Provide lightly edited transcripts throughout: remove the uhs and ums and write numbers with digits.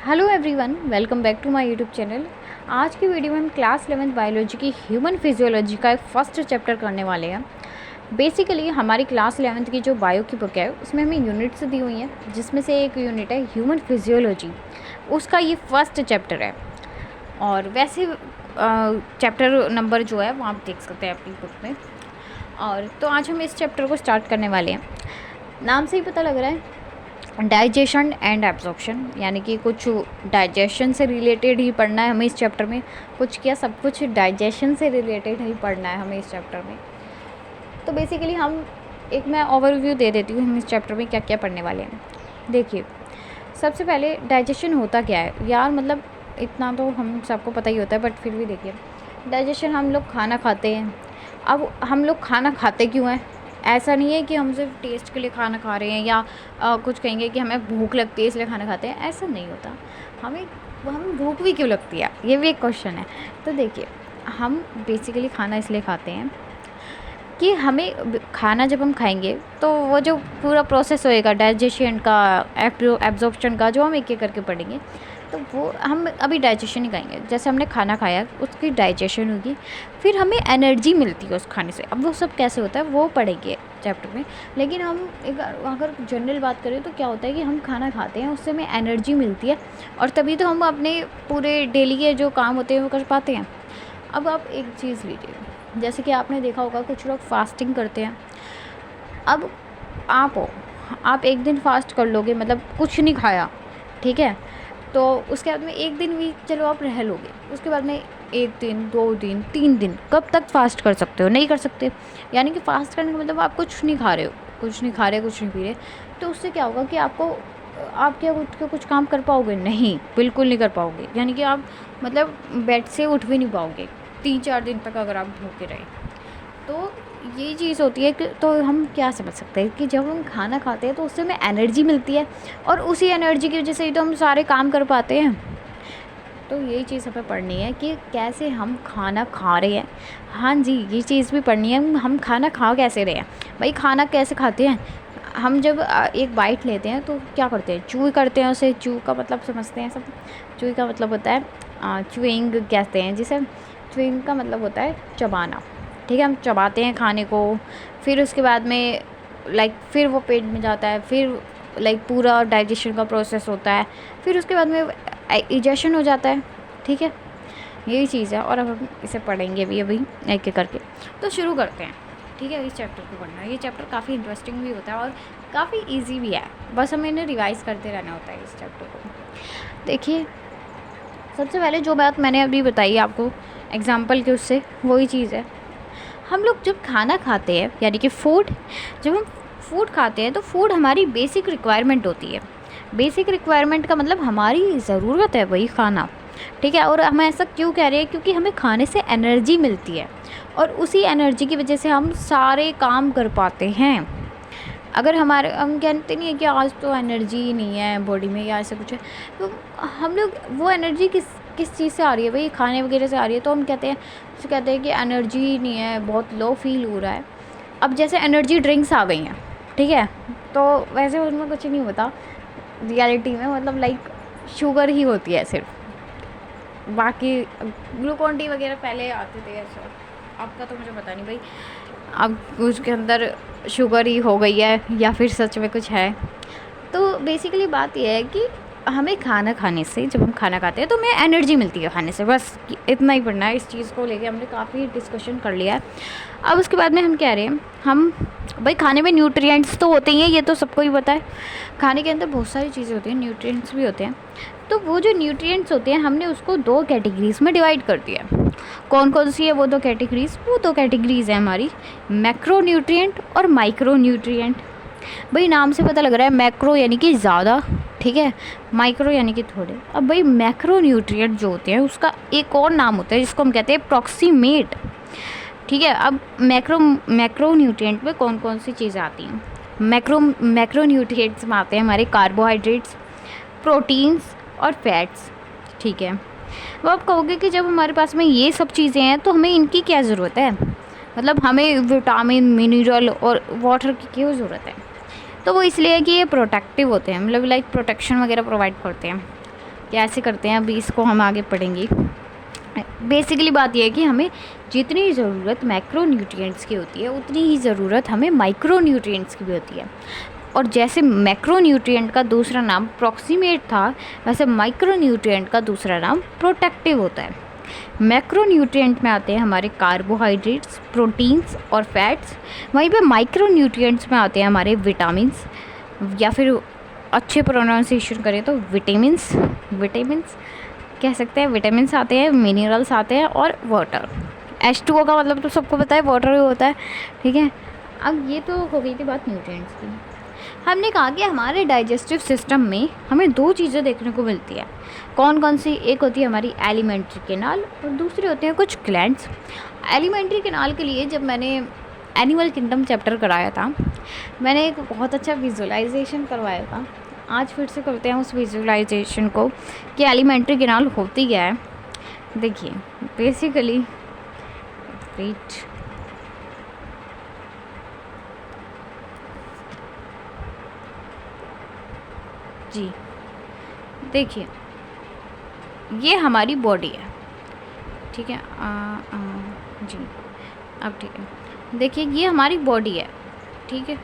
Hello everyone, welcome back to my YouTube channel. आज की video में हम क्लास 11th बायोलॉजी की ह्यूमन फिजियोलॉजी का एक फर्स्ट चैप्टर करने वाले हैं। बेसिकली हमारी क्लास 11th की जो बायो की बुक है उसमें हमें यूनिट्स दी हुई हैं, जिसमें से एक यूनिट है ह्यूमन फिजियोलॉजी। उसका ये फर्स्ट चैप्टर है और वैसे चैप्टर नंबर जो है वो आप देख सकते हैं अपनी बुक में। और तो आज हम इस चैप्टर को स्टार्ट करने वाले हैं। नाम से ही पता लग रहा है डाइजेशन एंड एब्जॉर्प्शन, यानी कि कुछ डाइजेशन से रिलेटेड ही पढ़ना है हमें इस चैप्टर में। कुछ क्या, सब कुछ डाइजेशन से रिलेटेड ही पढ़ना है हमें इस चैप्टर में। तो बेसिकली मैं ओवरव्यू दे देती हूँ हम इस चैप्टर में क्या क्या पढ़ने वाले हैं। देखिए, सबसे पहले डाइजेशन होता क्या है यार, मतलब इतना तो हम सबको पता ही होता है, बट फिर भी देखिए, डाइजेशन हम लोग खाना खाते हैं। अब हम लोग खाना खाते क्यों हैं? ऐसा नहीं है कि हम सिर्फ टेस्ट के लिए खाना खा रहे हैं या कुछ कहेंगे कि हमें भूख लगती है इसलिए खाना खाते हैं, ऐसा नहीं होता। हमें भूख भी क्यों लगती है, ये भी एक क्वेश्चन है। तो देखिए, हम बेसिकली खाना इसलिए खाते हैं कि हमें खाना जब हम खाएंगे तो वो जो पूरा प्रोसेस होएगा डाइजेशन का, एब्जॉर्प्शन का, जो हम एक एक करके पढ़ेंगे, तो वो हम अभी डाइजेशन ही कहेंगे। जैसे हमने खाना खाया उसकी डाइजेशन होगी, फिर हमें एनर्जी मिलती है उस खाने से। अब वो सब कैसे होता है वो पढ़ेंगे चैप्टर में। लेकिन हम अगर जनरल बात करें तो क्या होता है कि हम खाना खाते हैं, उससे हमें एनर्जी मिलती है और तभी तो हम अपने पूरे डेली के जो काम होते हैं वो कर पाते हैं। अब आप एक चीज़ लीजिए, जैसे कि आपने देखा होगा कुछ लोग फास्टिंग करते हैं। अब आप एक दिन फास्ट कर लोगे, मतलब कुछ नहीं खाया, ठीक है, तो उसके बाद में एक दिन भी चलो आप रह लोगे, उसके बाद में एक दिन, 2 दिन, 3 दिन, कब तक फास्ट कर सकते हो? नहीं कर सकते। यानी कि फास्ट करने का मतलब आप कुछ नहीं खा रहे हो, कुछ नहीं खा रहे, कुछ नहीं पी रहे। तो उससे क्या होगा कि आप क्या उठ के कुछ काम कर पाओगे? नहीं, बिल्कुल नहीं कर पाओगे। यानी कि आप मतलब बेड से उठ भी नहीं पाओगे 3-4 दिन तक अगर आप भूखे रहे। तो ये चीज़ होती है कि तो हम क्या समझ सकते हैं कि जब हम खाना खाते हैं तो उससे हमें एनर्जी मिलती है और उसी एनर्जी की वजह से ही तो हम सारे काम कर पाते हैं। तो यही चीज़ हमें पढ़नी है कि कैसे हम खाना खा रहे हैं। हाँ जी, ये चीज़ भी पढ़नी है, हम खाना खा कैसे रहे हैं। भाई खाना कैसे खाते हैं हम? जब एक बाइट लेते हैं तो क्या करते हैं? चू करते हैं उसे। चू का मतलब समझते हैं सब? चू का मतलब होता है च्यूइंग कहते हैं जिसे। च्यूइंग का मतलब होता है चबाना, ठीक है। हम चबाते हैं खाने को, फिर उसके बाद में फिर वो पेट में जाता है, फिर पूरा डाइजेशन का प्रोसेस होता है, फिर उसके बाद में इजेशन हो जाता है, ठीक है। यही चीज़ है और अब हम इसे पढ़ेंगे भी अभी एक एक करके। तो शुरू करते हैं, ठीक है, इस चैप्टर को पढ़ना। ये चैप्टर काफ़ी इंटरेस्टिंग भी होता है और काफ़ी ईजी भी है, बस हमें इन्हें रिवाइज़ करते रहना होता है इस चैप्टर को। देखिए, सबसे पहले जो बात मैंने अभी बताई आपको एग्जाम्पल के, उससे वही चीज़ है। हम लोग जब खाना खाते हैं, यानी कि जब हम फूड खाते हैं तो फूड हमारी बेसिक रिक्वायरमेंट होती है। बेसिक रिक्वायरमेंट का मतलब हमारी ज़रूरत है वही खाना, ठीक है। और हम ऐसा क्यों कह रहे हैं? क्योंकि हमें खाने से एनर्जी मिलती है और उसी एनर्जी की वजह से हम सारे काम कर पाते हैं। अगर हम कहते नहीं है कि आज तो एनर्जी नहीं है बॉडी में या ऐसा कुछ है, तो हम लोग वो एनर्जी किस चीज़ से आ रही है? भाई खाने वगैरह से आ रही है। तो हम कहते हैं कि एनर्जी नहीं है, बहुत लो फील हो रहा है। अब जैसे एनर्जी ड्रिंक्स आ गई हैं, ठीक है, तो वैसे उनमें कुछ नहीं होता रियलिटी में, मतलब शुगर ही होती है सिर्फ। बाकी ग्लूकॉन डी वगैरह पहले आते थे ऐसा, आपका तो मुझे पता नहीं भाई। अब उसके अंदर शुगर ही हो गई है या फिर सच में कुछ है। तो बेसिकली बात यह है कि हमें खाना खाने से, जब हम खाना खाते हैं तो हमें एनर्जी मिलती है खाने से, बस इतना ही पढ़ना है। इस चीज़ को लेके हमने काफ़ी डिस्कशन कर लिया है। अब उसके बाद में हम कह रहे हैं, हम भाई खाने में न्यूट्रिएंट्स तो होते ही हैं, ये तो सबको ही पता है। खाने के अंदर बहुत सारी चीज़ें होती हैं, न्यूट्रिएंट्स भी होते हैं। तो वो जो न्यूट्रिएंट्स होते हैं हमने उसको 2 कैटेगरीज़ में डिवाइड कर दिया। कौन कौन सी है वो 2 कैटेगरीज़? वो 2 कैटेगरीज़ है हमारी, मैक्रो न्यूट्रिएंट और माइक्रो न्यूट्रिएंट। भाई नाम से पता लग रहा है मैक्रो यानी कि ज़्यादा, ठीक है, माइक्रो यानी कि थोड़े। अब भाई मैक्रो न्यूट्रिएंट जो होते हैं उसका एक और नाम होता है जिसको हम कहते हैं प्रॉक्सीमेट, ठीक है। अब मैक्रो न्यूट्रिएंट में कौन कौन सी चीज़ें आती हैं? मैक्रो न्यूट्रिएंट्स में आते हैं हमारे कार्बोहाइड्रेट्स, प्रोटीन्स और फैट्स, ठीक है। अब आप कहोगे कि जब हमारे पास में ये सब चीज़ें हैं तो हमें इनकी क्या ज़रूरत है? मतलब हमें विटामिन, मिनरल और वाटर की क्यों ज़रूरत है? तो वो इसलिए कि ये प्रोटेक्टिव होते हैं, मतलब प्रोटेक्शन वगैरह प्रोवाइड करते हैं। कैसे करते हैं अभी इसको हम आगे पढ़ेंगे। बेसिकली बात यह है कि हमें जितनी ज़रूरत मैक्रोन्यूट्रिएंट्स की होती है उतनी ही ज़रूरत हमें माइक्रोन्यूट्रिएंट्स की भी होती है। और जैसे मैक्रोन्यूट्रिएंट का दूसरा नाम प्रॉक्सिमेट था, वैसे माइक्रोन्यूट्रिएंट का दूसरा नाम प्रोटेक्टिव होता है। मैक्रोन्यूट्रिएंट में आते हैं हमारे कार्बोहाइड्रेट्स, प्रोटीन्स और फैट्स। वहीं पे माइक्रोन्यूट्रिएंट्स में आते हैं हमारे विटामिन्स, या फिर अच्छे प्रोनाउंसिएशन करें तो विटामिन्स कह सकते हैं। विटामिन्स आते हैं, मिनरल्स आते हैं और वाटर। H2O का मतलब तो सबको पता है, वाटर ही होता है, ठीक है। अब ये तो हो गई थी बात न्यूट्रिएंट्स की। हमने कहा कि हमारे डाइजेस्टिव सिस्टम में हमें दो चीज़ें देखने को मिलती है। कौन कौन सी? एक होती है हमारी एलिमेंट्री कैनाल और दूसरी होती है कुछ ग्लैंड्स। एलिमेंट्री कैनाल के लिए जब मैंने एनिमल किंगडम चैप्टर कराया था, मैंने एक बहुत अच्छा विजुअलाइजेशन करवाया था। आज फिर से करते हैं उस विजुअलाइजेशन को कि एलिमेंट्री कैनाल होती क्या है। देखिए बेसिकली वेट, जी देखिए ये हमारी बॉडी है, ठीक है। जी अब ठीक है। देखिए ये हमारी बॉडी है, ठीक है।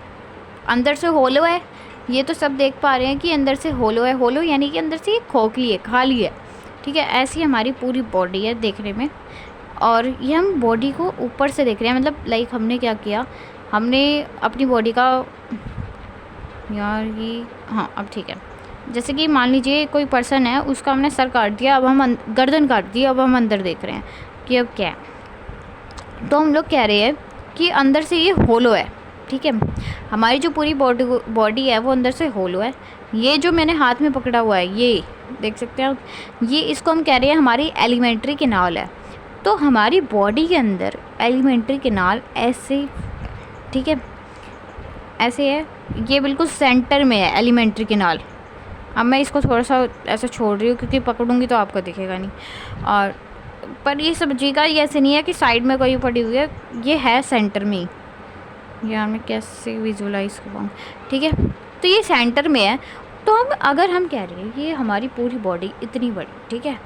अंदर से होलो है, ये तो सब देख पा रहे हैं कि अंदर से होलो है। होलो यानी कि अंदर से ये खोखली है, खाली है, ठीक है। ऐसी हमारी पूरी बॉडी है देखने में। और ये हम बॉडी को ऊपर से देख रहे हैं, मतलब लाइक हमने क्या किया, हमने अपनी बॉडी का, यार ये, हाँ अब ठीक है। जैसे कि मान लीजिए कोई पर्सन है, उसका हमने सर काट दिया, अब हम गर्दन काट दी, अब हम अंदर देख रहे हैं कि अब क्या है। तो हम लोग कह रहे हैं कि अंदर से ये होलो है, ठीक है। हमारी जो पूरी बॉडी है वो अंदर से होलो है। ये जो मैंने हाथ में पकड़ा हुआ है, ये देख सकते हैं आप, ये इसको हम कह रहे हैं हमारी एलिमेंट्री कैनाल है। तो हमारी बॉडी के अंदर एलिमेंट्री कैनाल ऐसे, ठीक है, ऐसे है। ये बिल्कुल सेंटर में है एलिमेंट्री कैनाल। अब मैं इसको थोड़ा सा ऐसा छोड़ रही हूँ क्योंकि पकड़ूंगी तो आपको दिखेगा नहीं। और पर ये समझिएगा, ये ऐसे नहीं है कि साइड में कोई पड़ी हुई है, ये है सेंटर में ही। यार मैं कैसे विजुअलाइज करवाऊँ, ठीक है। तो ये सेंटर में है। तो अगर हम कह रहे हैं ये हमारी पूरी बॉडी इतनी बड़ी, ठीक है,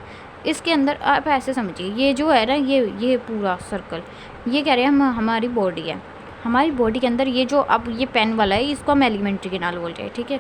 इसके अंदर आप ऐसे समझिए, ये जो है ना, ये पूरा सर्कल, ये कह रहे हैं हम हमारी बॉडी है। हमारी बॉडी के अंदर ये जो अब ये पेन वाला है, इसको हम एलिमेंट्री कैनाल बोल रहे हैं, ठीक है।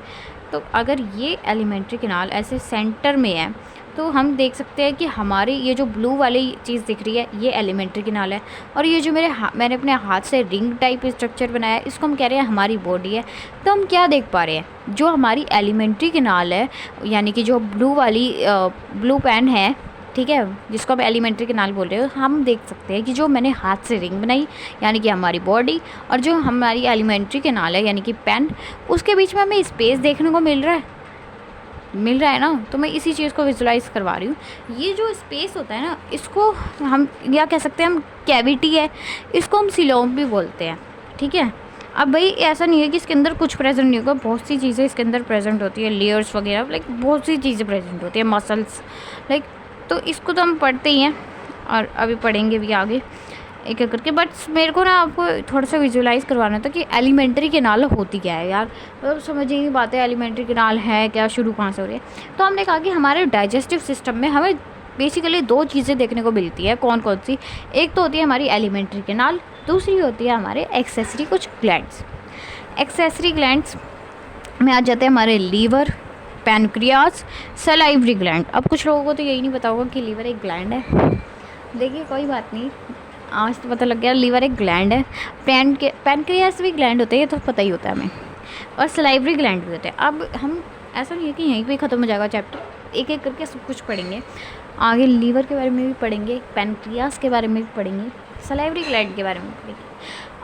तो अगर ये एलिमेंट्री कैनाल ऐसे सेंटर में है तो हम देख सकते हैं कि हमारी ये जो ब्लू वाली चीज़ दिख रही है, ये एलिमेंट्री कैनाल है। और ये जो मैंने अपने हाथ से रिंग टाइप स्ट्रक्चर बनाया है, इसको हम कह रहे हैं हमारी बॉडी है। तो हम क्या देख पा रहे हैं, जो हमारी एलिमेंट्री कैनाल है, यानी कि जो ब्लू वाली ब्लू पेन है, ठीक है, जिसको आप एलिमेंट्री कैनाल बोल रहे हो, हम देख सकते हैं कि जो मैंने हाथ से रिंग बनाई यानी कि हमारी बॉडी, और जो हमारी एलिमेंट्री कैनाल है यानी कि पेन, उसके बीच में हमें स्पेस देखने को मिल रहा है ना। तो मैं इसी चीज़ को विजुलाइज करवा रही हूँ। ये जो स्पेस होता है ना, इसको हम या कह सकते हैं हम कैविटी है, इसको हम सिलोम भी बोलते हैं, ठीक है। अब भाई ऐसा नहीं है कि इसके अंदर कुछ प्रेजेंट नहीं होगा, बहुत सी चीज़ें इसके अंदर प्रेजेंट होती है, लेयर्स वगैरह, लाइक बहुत सी चीज़ें प्रेजेंट होती है, मसल्स, लाइक। तो इसको तो हम पढ़ते ही हैं और अभी पढ़ेंगे भी आगे एक एक करके। बट मेरे को ना आपको थोड़ा सा विजुलाइज करवाना था कि एलिमेंट्री कैनाल होती क्या है यार। मतलब समझ ही नहीं पाते एलिमेंट्री कैनाल है क्या, शुरू कहाँ से हो रही है। तो हमने कहा कि हमारे डाइजेस्टिव सिस्टम में हमें बेसिकली दो चीज़ें देखने को मिलती है। कौन कौन सी? एक तो होती है हमारी एलिमेंट्री कैनाल, दूसरी होती है हमारे एक्सेसरी कुछ ग्लैंड्स। एक्सेसरी ग्लैंड्स में आ जाते हैं हमारे लीवर, पैनक्रियाज, सलाइवरी ग्लैंड। अब कुछ लोगों को तो यही नहीं पता होगा कि लीवर एक ग्लैंड है। देखिए कोई बात नहीं, आज तो पता लग गया लीवर एक ग्लैंड है। पैनक्रियाज भी ग्लैंड होते हैं, ये तो पता ही होता है हमें, और सलाइवरी ग्लैंड भी होते हैं। अब हम ऐसा नहीं है कि यहीं पे ख़त्म हो जाएगा चैप्टर, एक एक करके सब कुछ पढ़ेंगे। आगे लीवर के बारे में भी पढ़ेंगे, पैनक्रियाज के बारे में भी पढ़ेंगे, सलाइवरी ग्लैंड के बारे में पढ़ेंगे।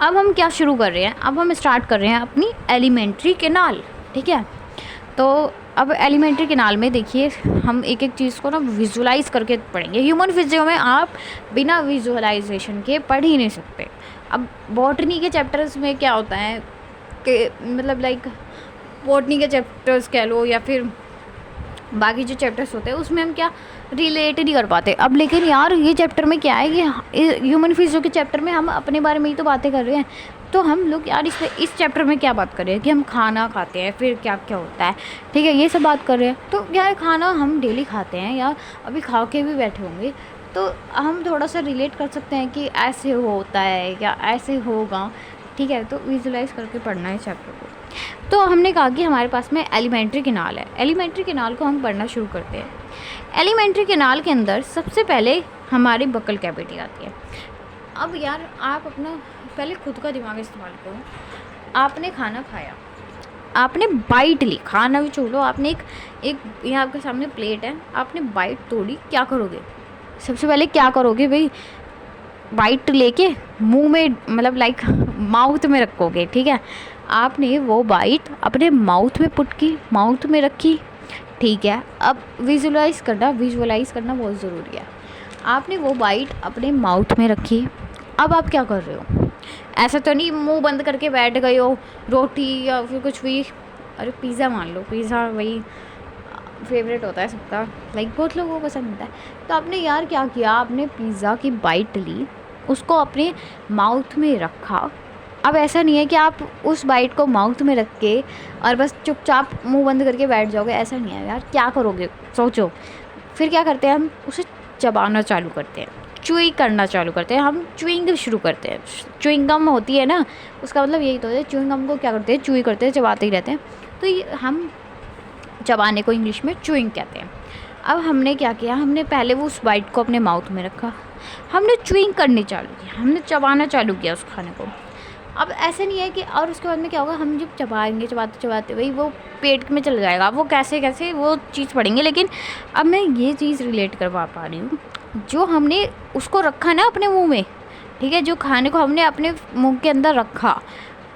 अब हम क्या शुरू कर रहे हैं, अब हम स्टार्ट कर रहे हैं अपनी एलिमेंट्री कैनाल, ठीक है। तो अब एलिमेंट्री कैनाल में देखिए हम एक एक चीज़ को ना विजुलाइज करके पढ़ेंगे। ह्यूमन फिजियो में आप बिना विजुअलाइजेशन के पढ़ ही नहीं सकते। अब बॉटनी के चैप्टर्स में क्या होता है कि मतलब लाइक बॉटनी के चैप्टर्स कह लो या फिर बाकी जो चैप्टर्स होते हैं उसमें हम क्या रिलेट नहीं कर पाते। अब लेकिन यार ये चैप्टर में क्या है कि ह्यूमन फिजियो के चैप्टर में हम अपने बारे में ही तो बातें कर रहे हैं, तो हम लोग यार इस चैप्टर में क्या बात कर रहे हैं कि हम खाना खाते हैं, फिर क्या क्या होता है, ठीक है, ये सब बात कर रहे हैं। तो यार खाना हम डेली खाते हैं या अभी खा के भी बैठे होंगे, तो हम थोड़ा सा रिलेट कर सकते हैं कि ऐसे होता है या ऐसे होगा, ठीक है। तो विजुलाइज करके पढ़ना है चैप्टर को। तो हमने कहा कि हमारे पास में एलिमेंट्री कैनाल है। एलिमेंट्री कैनाल को हम पढ़ना शुरू करते हैं। एलिमेंट्री कैनाल के अंदर सबसे पहले हमारी बकल कैविटी आती है। अब यार आप अपना पहले खुद का दिमाग इस्तेमाल करो। आपने खाना खाया, आपने बाइट ली, खाना भी छोड़ो, आपने एक ये आपके सामने प्लेट है, आपने बाइट तोड़ी, क्या करोगे? सबसे पहले क्या करोगे भाई? बाइट लेके मुंह में मतलब लाइक माउथ में रखोगे, ठीक है। आपने वो बाइट अपने माउथ में पुट की, माउथ में रखी, ठीक है। अब विजुलाइज़ करना बहुत ज़रूरी है। आपने वो बाइट अपने माउथ में रखी, अब आप क्या कर रहे हो? ऐसा तो नहीं मुंह बंद करके बैठ गए हो, रोटी या फिर कुछ भी, अरे पिज़्ज़ा मान लो, पिज़्ज़ा वही फेवरेट होता है सबका, लाइक बहुत लोगों को पसंद होता है। तो आपने यार क्या किया, आपने पिज़्ज़ा की बाइट ली, उसको अपने माउथ में रखा। अब ऐसा नहीं है कि आप उस बाइट को माउथ में रख के और बस चुपचाप मुंह बंद करके बैठ जाओगे, ऐसा नहीं है यार। क्या करोगे सोचो। फिर क्या करते हैं हम? उसे चबाना चालू करते हैं, च्यूइंग करना चालू करते हैं। हम च्यूइंग शुरू करते हैं। च्यूइंग गम होती है ना, उसका मतलब यही तो है। च्यूइंग गम को क्या करते हैं? च्यूई करते हैं, चबाते ही रहते हैं। तो ये हम चबाने को इंग्लिश में च्यूइंग कहते हैं। अब हमने क्या किया, हमने पहले वो उस बाइट को अपने माउथ में रखा, हमने च्यूइंग करनी चालू की, हमने चबाना चालू किया उस खाने को। अब ऐसे नहीं है कि और उसके बाद में क्या होगा, हम जब चबाएंगे, चबाते चबाते वही वो पेट में चल जाएगा, वो कैसे कैसे वो चीज़ पढ़ेंगे। लेकिन अब मैं ये चीज़ रिलेट करवा पा रही हूँ, जो हमने उसको रखा ना अपने मुंह में, ठीक है, जो खाने को हमने अपने मुंह के अंदर रखा,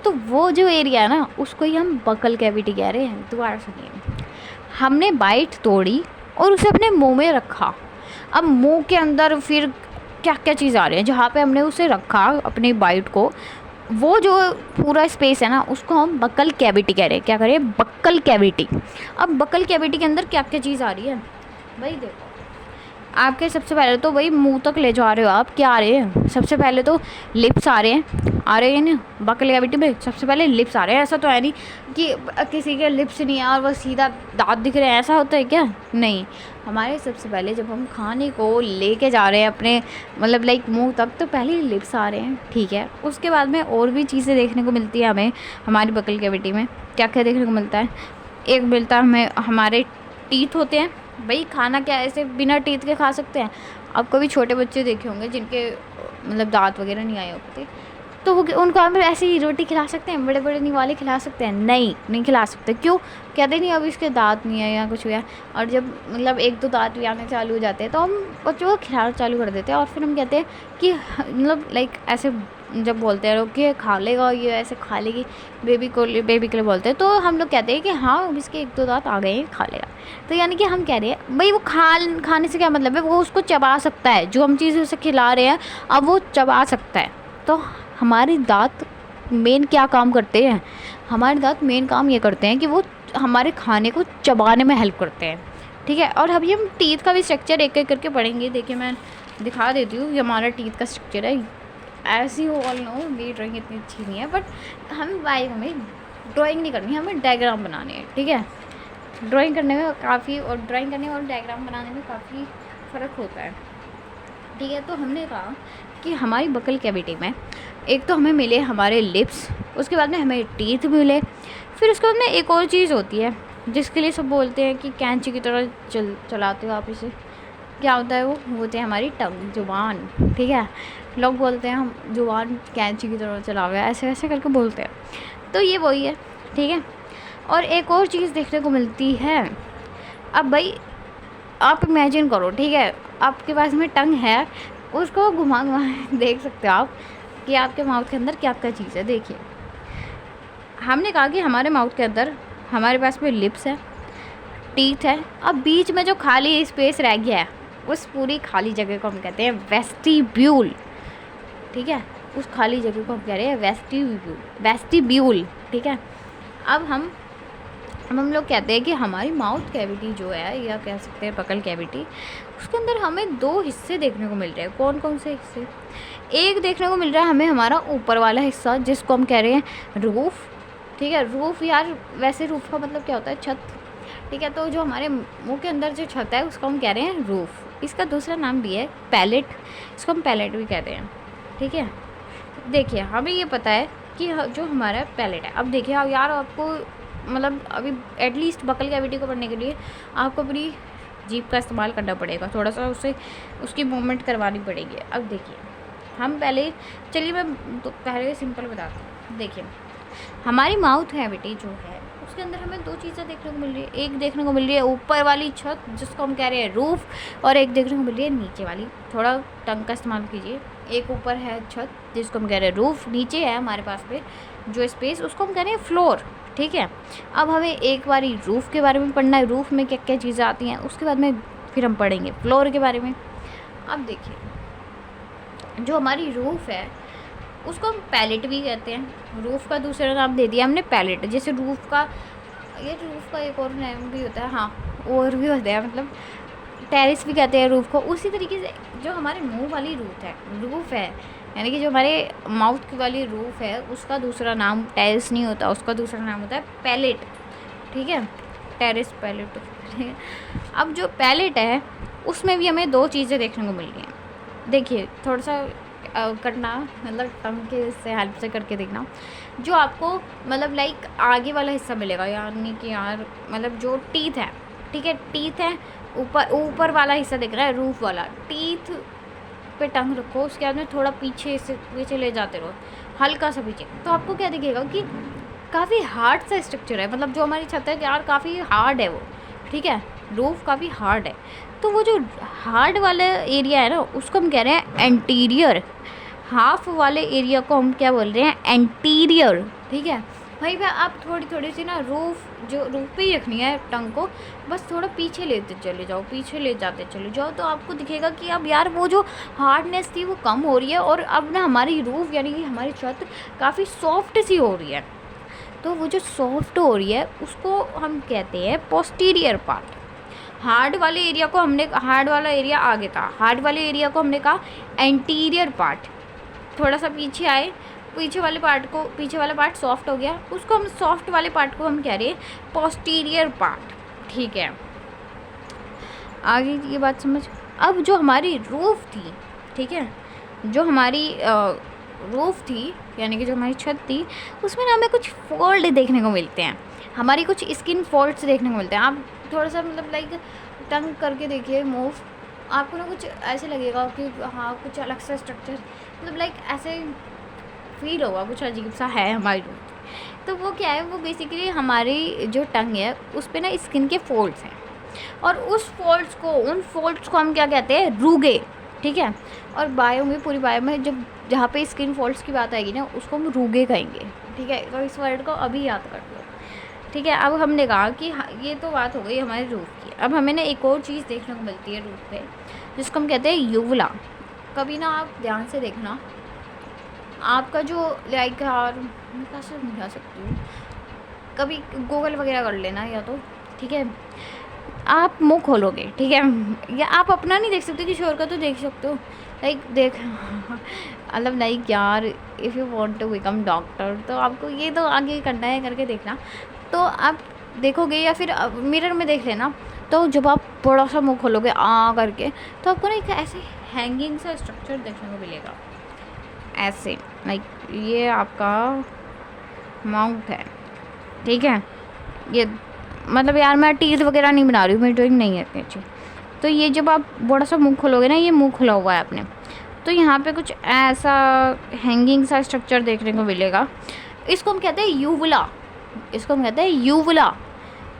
तो वो जो एरिया है ना, उसको ही हम बकल कैविटी कह रहे हैं। दोबारा सुनिए, हमने बाइट तोड़ी और उसे अपने मुंह में रखा। अब मुंह के अंदर फिर क्या क्या चीज़ आ रही है, जहाँ पे हमने उसे रखा अपनी बाइट को, वो जो पूरा स्पेस है ना, उसको हम बकल कैविटी कह रहे हैं। क्या करें? Buccal cavity. अब बकल कैविटी के अंदर क्या क्या चीज़ आ रही है भाई? देखो, आपके सबसे पहले तो वही मुंह तक ले जा रहे हो आप, क्या आ रहे हैं? सबसे पहले तो लिप्स आ रहे हैं ना बकल कैविटी में, सबसे पहले लिप्स आ रहे हैं। ऐसा तो है नहीं कि किसी के लिप्स नहीं है और वो सीधा दांत दिख रहे हैं, ऐसा होता है क्या? नहीं, हमारे सबसे पहले जब हम खाने को लेके जा रहे हैं अपने मतलब लाइक मुंह तक, तो पहले लिप्स आ रहे हैं, ठीक है। उसके बाद में और भी चीज़ें देखने को मिलती है हमें हमारी बकल कैविटी में। क्या क्या देखने को मिलता है? एक मिलता है हमें हमारे टीथ होते हैं। भाई खाना क्या ऐसे बिना टीथ के खा सकते हैं? आप कभी छोटे बच्चे देखे होंगे जिनके मतलब दांत वगैरह नहीं आए होते, तो वो उनको हम ऐसे ही रोटी खिला सकते हैं? बड़े बड़े निवाले खिला सकते हैं? नहीं खिला सकते। क्यों? कहते नहीं अब इसके दांत नहीं है या कुछ हुआ। और जब मतलब एक दो दांत भी आने चालू हो जाते हैं, तो हम बच्चों को खिलाना चालू कर देते हैं। और फिर हम कहते हैं कि मतलब लाइक ऐसे जब बोलते हैं लोग कि खा लेगा, ये ऐसे खा लेगी, बेबी के लिए बोलते हैं, तो हम लोग कहते हैं कि हाँ अब इसके एक दो दांत आ गए हैं, खा लेगा। तो यानी कि हम कह रहे हैं भाई वो खाने से क्या मतलब है? वो उसको चबा सकता है, जो हम चीज़ उसे खिला रहे हैं अब वो चबा सकता है। तो हमारे दांत मेन क्या काम करते हैं? हमारे दांत मेन काम ये करते हैं कि वो हमारे खाने को चबाने में हेल्प करते हैं, ठीक है। और अभी हम टीथ का भी स्ट्रक्चर एक एक करके पढ़ेंगे। देखिए मैं दिखा देती हूँ, ये हमारा टीथ का स्ट्रक्चर है। ऐसी हो ऑल नो, मेरी ड्राइंग इतनी अच्छी नहीं है, बट हमें ड्राइंग नहीं करनी, हमें डायग्राम बनाने हैं, ठीक है। ड्राइंग करने में काफ़ी और डायग्राम बनाने में काफ़ी फ़र्क होता है, ठीक है। तो हमने कहा कि हमारी बकल कैविटी में एक तो हमें मिले हमारे लिप्स, उसके बाद में हमें टीथ मिले, फिर उसके बाद में एक और चीज़ होती है जिसके लिए सब बोलते हैं कि कैंची की तरह चलाते हो आप इसे। क्या होता है? वो होते हैं हमारी टंग, जुबान, ठीक है। लोग बोलते हैं हम जुबान कैंची की तरह चला हुआ है, ऐसे ऐसे करके बोलते हैं। तो ये वही है, ठीक है। और एक और चीज़ देखने को मिलती है। अब भाई आप इमेजिन करो, ठीक है, आपके पास में टंग है, उसको घुमा देख सकते हो आप कि आपके माउथ के अंदर क्या क्या चीज़ है। देखिए हमने कहा कि हमारे माउथ के अंदर हमारे पास में लिप्स है, टीथ है, अब बीच में जो खाली स्पेस रह गया है, उस पूरी खाली जगह को हम कहते हैं वेस्टिब्यूल, ठीक है। उस खाली जगह को हम कह रहे हैं वेस्टिब्यूल, ठीक है। अब हम अब हम लोग कहते हैं कि हमारी माउथ कैविटी जो है, या कह सकते हैं बकल कैविटी, उसके अंदर हमें 2 हिस्से देखने को मिल रहे हैं। कौन कौन से हिस्से? एक देखने को मिल रहा है हमें हमारा ऊपर वाला हिस्सा, जिसको हम कह रहे हैं रूफ़। ठीक है, रूफ़ यार वैसे रूफ़ का मतलब क्या होता है? छत। ठीक है, तो जो हमारे मुंह के अंदर जो छत है उसको हम कह रहे हैं रूफ़। इसका दूसरा नाम भी है पैलेट, इसको हम पैलेट भी कहते हैं। ठीक है, देखिए हमें ये पता है कि जो हमारा पैलेट है, अब देखिए अब यार आपको मतलब अभी एटलीस्ट बकल कैविटी को पढ़ने के लिए आपको अपनी जीभ का इस्तेमाल करना पड़ेगा, थोड़ा सा उससे उसकी मूवमेंट करवानी पड़ेगी। अब देखिए हम पहले, चलिए मैं तो पहले सिंपल बताती हूँ। देखिए हमारी माउथ कैविटी जो है उसके अंदर हमें 2 चीज़ें देखने को मिल रही है। एक देखने को मिल रही है ऊपर वाली छत, जिसको हम कह रहे हैं रूफ़, और एक देखने को मिल रही है नीचे वाली। थोड़ा टंग का इस्तेमाल कीजिए। एक ऊपर है छत जिसको हम कह रहे हैं रूफ़, नीचे है हमारे पास में जो स्पेस, उसको हम कह रहे हैं फ्लोर। ठीक है, अब हमें एक बारी रूफ़ के बारे में पढ़ना है, रूफ़ में क्या क्या चीज़ें आती हैं, उसके बाद में फिर हम पढ़ेंगे फ्लोर के बारे में। अब देखिए जो हमारी रूफ़ है उसको हम पैलेट भी कहते हैं। रूफ़ का दूसरा नाम दे दिया हमने पैलेट। जैसे रूफ़ का, ये रूफ़ का एक और नाम भी होता है, हाँ और भी होता है, मतलब टेरेस भी कहते हैं रूफ़ को। उसी तरीके से जो हमारे मुंह वाली रूफ़ है, यानी कि जो हमारे माउथ की वाली रूफ़ है, उसका दूसरा नाम टेरेस नहीं होता, उसका दूसरा नाम होता है पैलेट। ठीक है, टेरेस पैलेट। अब जो पैलेट है उसमें भी हमें 2 चीज़ें देखने को मिल रही हैं। देखिए थोड़ा सा करना, मतलब टंग के से हेल्प से करके देखना। जो आपको मतलब लाइक आगे वाला हिस्सा मिलेगा, यानी कि यार मतलब जो टीथ है, ठीक है, टीथ है, ऊपर वाला हिस्सा दिख रहा है रूफ़ वाला, टीथ पे टंग रखो, उसके बाद में थोड़ा पीछे ले जाते रहो, हल्का सा पीछे, तो आपको क्या दिखेगा कि काफ़ी हार्ड सा स्ट्रक्चर है। मतलब जो हमारी छत है यार काफ़ी हार्ड है वो। ठीक है, रूफ़ काफ़ी हार्ड है। तो वो जो हार्ड वाला एरिया है ना उसको हम कह रहे हैं एंटीरियर। हाफ वाले एरिया को हम क्या बोल रहे हैं? एंटीरियर। ठीक है, वहीं पे आप थोड़ी सी ना रूफ़ पे ही रखनी है टंग को, बस थोड़ा पीछे लेते चले जाओ, पीछे ले जाते चले जाओ, तो आपको दिखेगा कि अब यार वो जो हार्डनेस थी वो कम हो रही है, और अब ना हमारी रूफ़ यानी कि हमारी छत काफ़ी सॉफ्ट सी हो रही है। तो वो जो सॉफ्ट हो रही है उसको हम कहते हैं पोस्टीरियर पार्ट। हार्ड वाले एरिया आगे था, हार्ड वाले एरिया को हमने कहा एंटीरियर पार्ट। थोड़ा सा पीछे आए, पीछे वाला पार्ट सॉफ्ट हो गया, उसको हम सॉफ्ट वाले पार्ट को हम कह रहे हैं पोस्टीरियर पार्ट। ठीक है, आगे ये बात समझ। अब जो हमारी रूफ़ थी, ठीक है, जो हमारी रूफ़ थी यानी कि जो हमारी छत थी, उसमें ना हमें कुछ फोल्ड देखने को मिलते हैं, हमारी कुछ स्किन फोल्ड्स देखने को मिलते हैं। आप थोड़ा सा मतलब लाइक टंग करके देखिए मूव, आपको ना कुछ ऐसे लगेगा कि हाँ कुछ अलग सा स्ट्रक्चर, मतलब लाइक ऐसे फील होगा कुछ अजीब सा है हमारी रूफ। तो वो क्या है, वो बेसिकली हमारी जो टंग है उस पर ना स्किन के फोल्ड्स हैं, और उन फोल्ड्स को हम क्या कहते हैं? रूगे। ठीक है, और पूरी बायो में जहाँ पे स्किन फोल्ड्स की बात आएगी ना उसको हम रूगे कहेंगे। ठीक है, तो इस वर्ड को अभी याद कर लो। ठीक है, अब हमने कहा कि ये तो बात हो गई हमारे रूफ की। अब हमें ना एक और चीज़ देखने को मिलती है रूफ पे, जिसको हम कहते हैं यूवला। कभी ना आप ध्यान से देखना, आपका जो लाइक यार मैं कैसे समझा सकती हूँ, कभी गूगल वगैरह कर लेना या तो। ठीक है, आप मुंह खोलोगे, ठीक है, या आप अपना नहीं देख सकते, किसी और का तो देख सकते हो। लाइक देख मतलब लाइक यार if you want to become doctor, तो आपको ये तो आगे करना है, करके देखना। तो आप देखोगे या फिर मिरर में देख लेना, तो जब आप बड़ा सा मुंह खोलोगे करके, तो आपको ना एक ऐसे हैंगिंग सा स्ट्रक्चर देखने को मिलेगा, ऐसे लाइक ये आपका माउथ है। ठीक है, ये मतलब यार मैं टीथ वगैरह नहीं बना रही हूँ, मेरी ड्राइंग नहीं है इतनी अच्छी। तो ये जब आप बड़ा सा मुंह खोलोगे ना, ये मुंह खुला हुआ है आपने, तो यहाँ पे कुछ ऐसा हैंगिंग सा स्ट्रक्चर देखने को मिलेगा। इसको हम कहते हैं यूवला।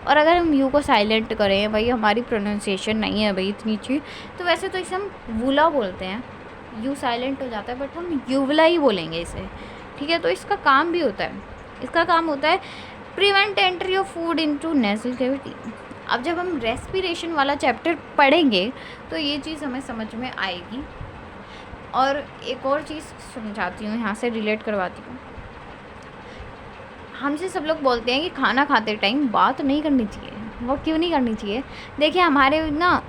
और अगर हम यू को साइलेंट करें, भाई हमारी प्रोनाउंसिएशन नहीं है भाई इतनी अच्छी, तो वैसे तो इसे हम वुला बोलते हैं, यू साइलेंट हो जाता है, बट हम यूवला ही बोलेंगे इसे। ठीक है, तो इसका काम होता है prevent entry of food into nasal cavity. अब जब हम रेस्पिरेशन वाला चैप्टर पढ़ेंगे तो ये चीज़ हमें समझ में आएगी। और एक और चीज़ समझाती हूँ, यहाँ से रिलेट करवाती हूँ। हमसे सब लोग बोलते हैं कि खाना खाते टाइम बात नहीं करनी चाहिए। वो क्यों नहीं करनी चाहिए? देखिए हमारे ना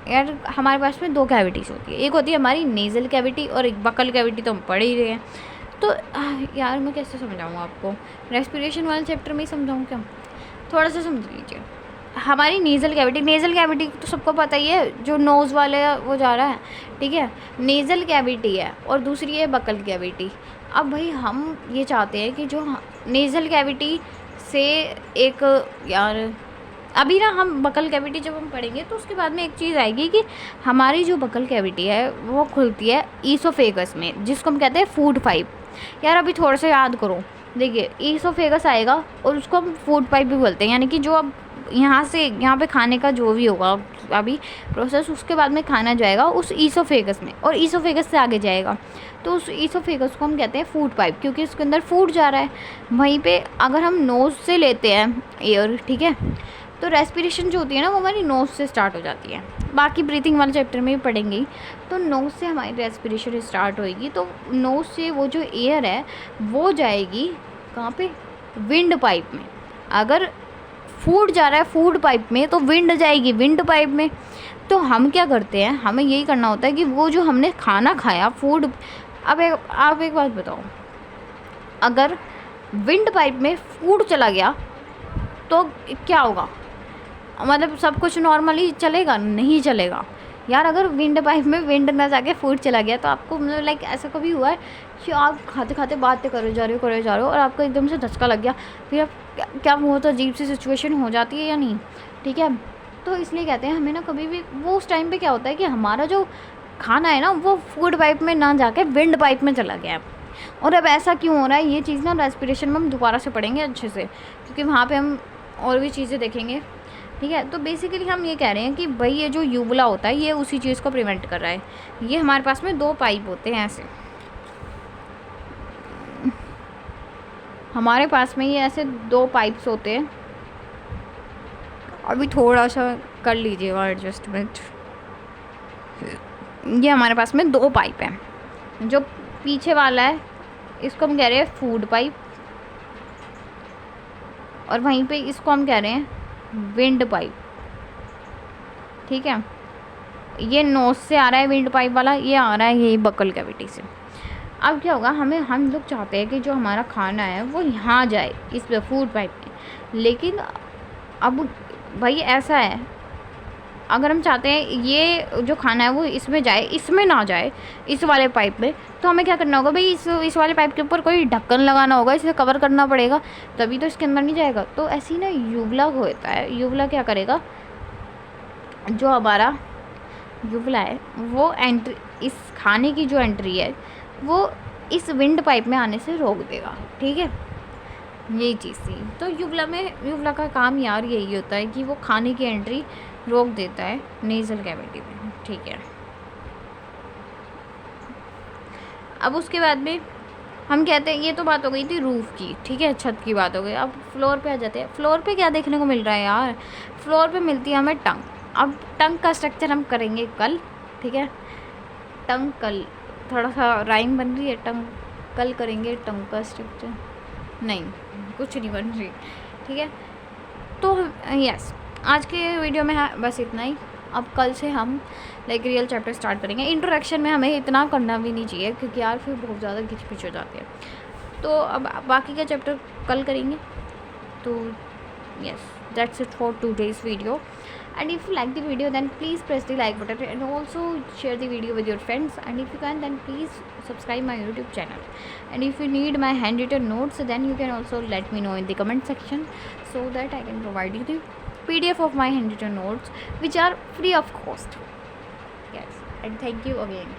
यार हमारे पास में 2 कैविटीज़ होती है, एक होती है हमारी नेज़ल कैविटी और एक बकल कैविटी, तो हम पढ़ ही रहे हैं। तो यार मैं कैसे समझाऊँ आपको, रेस्पिरेशन वाले चैप्टर में ही समझाऊँ क्या? थोड़ा सा समझ लीजिए। हमारी नेज़ल कैविटी तो सबको पता ही है, जो नोज़ वाले वो जा रहा है, ठीक है, नेज़ल कैविटी है, और दूसरी है बकल कैविटी। अब भाई हम ये चाहते हैं कि जो नेज़ल कैविटी से एक, यार अभी ना हम बकल कैविटी जब हम पढ़ेंगे तो उसके बाद में एक चीज़ आएगी कि हमारी जो बकल कैविटी है वो खुलती है ईसोफेगस में, जिसको हम कहते हैं फूड पाइप। यार अभी थोड़ा सा याद करो, देखिए ईसोफेगस आएगा और उसको हम फूड पाइप भी बोलते हैं, यानी कि जो अब यहाँ से यहाँ पे खाने का जो भी होगा अभी प्रोसेस, उसके बाद में खाना जाएगा उस ईसोफेगस में, और ईसोफेगस से आगे जाएगा, तो उस ईसोफेगस को हम कहते हैं फूड पाइप, क्योंकि उसके अंदर फूड जा रहा है। वहीं पे अगर हम नोज़ से लेते हैं एयर, ठीक है, तो रेस्पिरेशन जो होती है ना वो हमारी नोज़ से स्टार्ट हो जाती है। बाकी ब्रीथिंग वाले चैप्टर में भी पढ़ेंगे, तो नोज़ से हमारी रेस्पिरेशन स्टार्ट होएगी, तो नोज़ से वो जो एयर है वो जाएगी कहाँ पे? विंड पाइप में। अगर फूड जा रहा है फूड पाइप में तो विंड जाएगी विंड पाइप में। तो हम क्या करते हैं, हमें यही करना होता है कि वो जो हमने खाना खाया फूड, अब आप एक बात बताओ, अगर विंड पाइप में फूड चला गया तो क्या होगा? मतलब सब कुछ नॉर्मली चलेगा? नहीं चलेगा यार। अगर विंड पाइप में विंड ना जाके फूड चला गया तो आपको मतलब लाइक ऐसा कभी हुआ है कि आप खाते खाते बातें करे जा रहे हो और आपको एकदम से धचका लग गया, फिर आप क्या बहुत अजीब सी सिचुएशन हो जाती है या नहीं? ठीक है, तो इसलिए कहते हैं हमें ना कभी भी, वो उस टाइम पे क्या होता है कि हमारा जो खाना है ना वो फूड पाइप में ना जाके विंड पाइप में चला गया है। और अब ऐसा क्यों हो रहा है, ये चीज़ ना रेस्पिरेशन में हम दोबारा से पढ़ेंगे अच्छे से, क्योंकि वहाँ पे हम और भी चीज़ें देखेंगे। ठीक है, तो बेसिकली हम ये कह रहे हैं कि भाई ये जो यूबुला होता है ये उसी चीज़ को प्रिवेंट कर रहा है। ये हमारे पास में 2 पाइप होते हैं ऐसे, हमारे पास में ये ऐसे 2 पाइप्स होते हैं। अभी थोड़ा सा कर लीजिएगा एडजस्टमेंट। ये हमारे पास में 2 पाइप हैं। जो पीछे वाला है इसको हम कह रहे हैं फूड पाइप, और वहीं पे इसको हम कह रहे हैं विंड पाइप। ठीक है, ये नोज से आ रहा है विंड पाइप वाला, ये आ रहा है यही बकल कैविटी से। अब क्या होगा, हम लोग चाहते हैं कि जो हमारा खाना है वो यहाँ जाए इस फूड पाइप में, लेकिन अब भाई ऐसा है, अगर हम चाहते हैं ये जो खाना है वो इसमें जाए, इसमें ना जाए इस वाले पाइप में, तो हमें क्या करना होगा भाई, इस वाले पाइप के ऊपर कोई ढक्कन लगाना होगा, इसे कवर करना पड़ेगा, तभी तो इसके अंदर नहीं जाएगा। तो ऐसे ही ना यूबुला होता है, यूबुला क्या करेगा, जो हमारा यूबुला है वो एंट्री, इस खाने की जो एंट्री है वो इस विंड पाइप में आने से रोक देगा। ठीक है, यही चीज़ थी। तो यूबुला का काम यार यही होता है कि वो खाने की एंट्री रोक देता है नेज़ल कैविटी में। ठीक है, अब उसके बाद में हम कहते हैं, ये तो बात हो गई थी रूफ़ की, ठीक है, छत की बात हो गई। अब फ्लोर पे आ जाते हैं। फ्लोर पे क्या देखने को मिल रहा है यार, फ्लोर पे मिलती है हमें टंग। अब टंग का स्ट्रक्चर हम करेंगे कल, ठीक है, टंग कल, थोड़ा सा राइम बन रही है, टंग कल करेंगे टंग का स्ट्रक्चर, नहीं कुछ नहीं बन रही। ठीक है, तो यस, आज के वीडियो में बस इतना ही। अब कल से हम लाइक रियल चैप्टर स्टार्ट करेंगे। इंट्रोडक्शन में हमें इतना करना भी नहीं चाहिए, क्योंकि यार फिर बहुत ज़्यादा घिच पिच हो जाती है। तो अब बाकी का चैप्टर कल करेंगे। तो yes, that's it for today's video, and if you like the video then please press the like button and also share the video with your friends, and if you can then please subscribe my YouTube channel, and if you need my handwritten notes then you can also let me know in the comment section so that I can provide you the PDF of my handwritten notes which are free of cost. Yes, and thank you again.